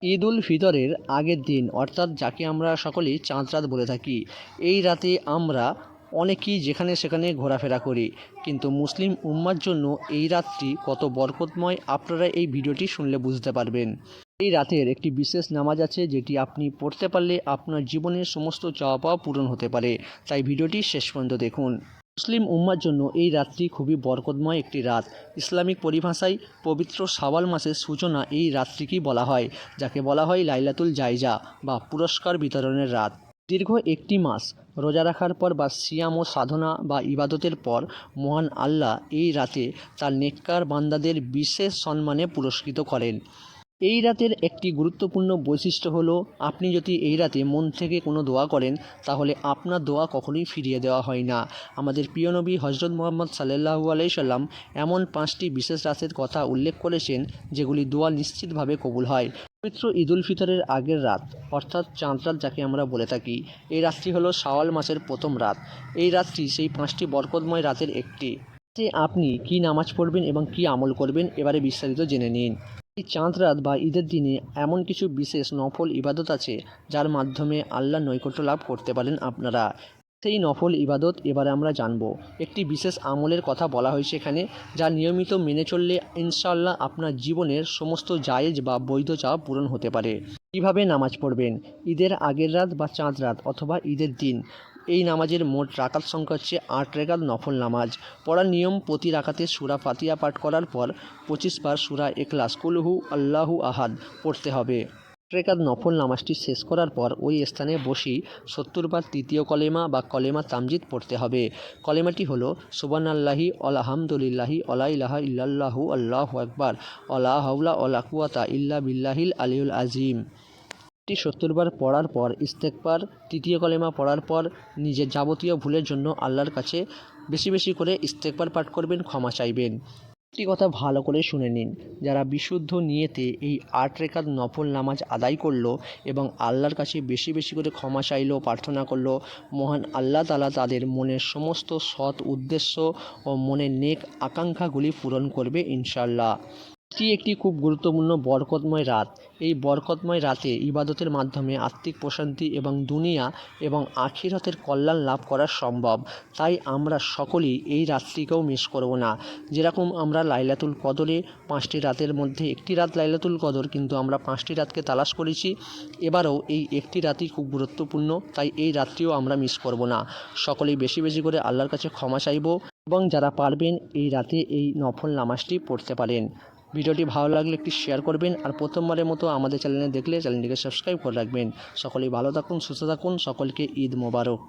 ঈদ উল ফিতরের আগের দিন অর্থাৎ যাকে আমরা সকলেই চাঁদ রাত বলে থাকি, এই রাতে আমরা অনেকেই যেখানে সেখানে ঘোরাফেরা করি, কিন্তু মুসলিম উম্মার জন্য এই রাতটি কত বরকতময় আপনারা এই ভিডিওটি শুনলে বুঝতে পারবেন। এই রাতের একটি বিশেষ নামাজ আছে যেটি আপনি পড়তে পারলে আপনার জীবনের সমস্ত চাওয়া পাওয়া পূরণ হতে পারে, তাই ভিডিওটি শেষ পর্যন্ত দেখুন। মুসলিম উম্মার জন্য এই রাতটি খুবই বরকতময় একটি রাত। ইসলামিক পরিভাষায় পবিত্র শাওয়াল মাসের সূচনা এই রাতটিকেই বলা হয়, যাকে বলা হয় লাইলাতুল জায়জা বা পুরস্কার বিতরণের রাত। দীর্ঘ একটি মাস রোজা রাখার পর বা সিয়াম ও সাধনা বা ইবাদতের পর মহান আল্লাহ এই রাতে তার নেককার বান্দাদের বিশেষ সম্মানে পুরস্কৃত করেন। এই রাতের একটি গুরুত্বপূর্ণ বৈশিষ্ট্য হলো, আপনি যদি এই রাতে মন থেকে কোনো দোয়া করেন তাহলে আপনার দোয়া কখনোই ফিরিয়ে দেওয়া হয় না। আমাদের প্রিয় নবী হজরত মুহাম্মদ সাল্লাল্লাহু আলাইহি সাল্লাম এমন 5টি বিশেষ রাতের কথা উল্লেখ করেছেন যেগুলি দোয়া নিশ্চিতভাবে কবুল হয়। পবিত্র ঈদ উল ফিতরের আগের রাত অর্থাৎ চাঁদ রাত যাকে আমরা বলে থাকি, এই রাতটি হলো শাওয়াল মাসের প্রথম রাত। এই রাতটি সেই 5টি বরকতময় রাতের একটি। আপনি কি নামাজ পড়বেন এবং কি আমল করবেন, এবারে বিস্তারিত জেনে নিন। এই চাঁদ রাত বা ঈদের দিনে এমন কিছু বিশেষ নফল ইবাদত আছে যার মাধ্যমে আল্লাহর নৈকট্য লাভ করতে পারেন আপনারা। সেই নফল ইবাদত এবারে আমরা জানব। একটি বিশেষ আমলের কথা বলা হয়েছে এখানে, যা নিয়মিত মেনে চললে ইনশাআল্লাহ আপনার জীবনের সমস্ত জায়েজ বা বৈধ চাওয়া পূরণ হতে পারে। কীভাবে নামাজ পড়বেন? ঈদের আগের রাত বা চাঁদ রাত অথবা ঈদের দিন এই নামাজের মোট রাকাত সংখ্যা হচ্ছে 8 রাকাত নফল নামাজ। পড়ার নিয়ম, প্রতি রাকাতে সূরা ফাতিহা পাঠ করার পর 25 বার সূরা ইখলাস কুল হু আল্লাহু আহাদ পড়তে হবে। 8 রাকাত নফল নামাজটি শেষ করার পর ওই স্থানে বসেই 70 বার তৃতীয় কলেমা বা কলেমা তামজিদ পড়তে হবে। কলেমাটি হলো সুবহানাল্লাহি আলহামদুলিল্লাহি ওয়ালা ইলাহা ইল্লাল্লাহু আল্লাহু আকবার ওয়ালা হাওলা ওয়ালা কুওয়াতা ইল্লা বিল্লাহিল আলিয়্যিল আযীম। এটি 70 বার পড়ার পর ইস্তেগফার, তৃতীয় কলেমা পড়ার পর নিজের যাবতীয় ভুলের জন্য আল্লাহর কাছে বেশি বেশি করে ইস্তেগফার পাঠ করবেন, ক্ষমা চাইবেন। একটি কথা ভালো করে শুনে নিন, যারা বিশুদ্ধ নিয়তে এই 8 রাকাত নফল নামাজ আদায় করলো এবং আল্লাহর কাছে বেশি বেশি করে ক্ষমা চাইলো, প্রার্থনা করলো, মহান আল্লাহ তাআলা তাদের মনের সমস্ত সৎ উদ্দেশ্য ও মনের নেক আকাঙ্ক্ষাগুলি পূরণ করবে ইনশাআল্লাহ। এটি একটি খুব গুরুত্বপূর্ণ বরকতময় রাত। এই বরকতময় রাতে ইবাদতের মাধ্যমে আত্মিক প্রশান্তি এবং দুনিয়া এবং আখিরাতের কল্যাণ লাভ করা সম্ভব। তাই আমরা সকলেই এই রাতটিকেও মিস করব না। যেরকম আমরা লাইলাতুল কদরে 5টি রাতের মধ্যে একটি রাত লাইলাতুল কদর, কিন্তু আমরা 5টি রাতকে তালাশ করেছি। এবারেও এই একটি রাতই খুব গুরুত্বপূর্ণ, তাই এই রাতটিও আমরা মিস করব না। সকলেই বেশি বেশি করে আল্লাহর কাছে ক্ষমা চাইব এবং যারা পারবেন এই রাতে এই নফল নামাজটি পড়তে পারেন। ভিডিওটি ভালো লাগলে একটি শেয়ার করবেন, আর প্রথমবারের মতো আমাদের চ্যানেলে দেখলে চ্যানেলটিকে সাবস্ক্রাইব করে রাখবেন। সকলেই ভালো থাকুন, সুস্থ থাকুন, সকলকে ঈদ মোবারক।